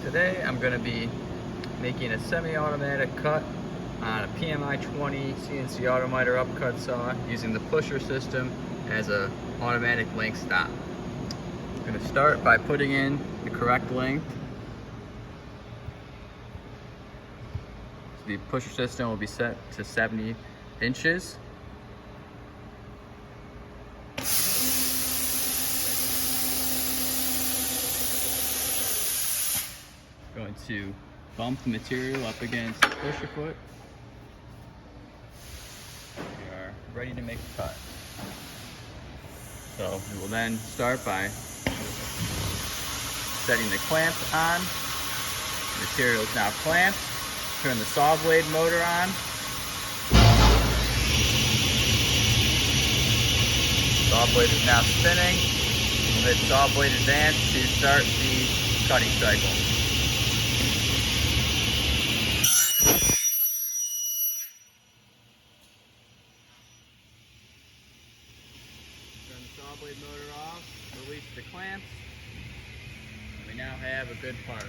Today I'm going to be making a semi-automatic cut on a PMI-20 CNC auto miter upcut saw using the pusher system as a automatic length stop. I'm going to start by putting in the correct length. The pusher system will be set to 70 inches. Going to bump the material up against the pusher foot. We are ready to make a cut. So we will then start by setting the clamps on. The material is now clamped. Turn the saw blade motor on. Saw blade is now spinning. We'll hit saw blade advance to start the cutting cycle. Turn the saw blade motor off, release the clamps, and we now have a good part.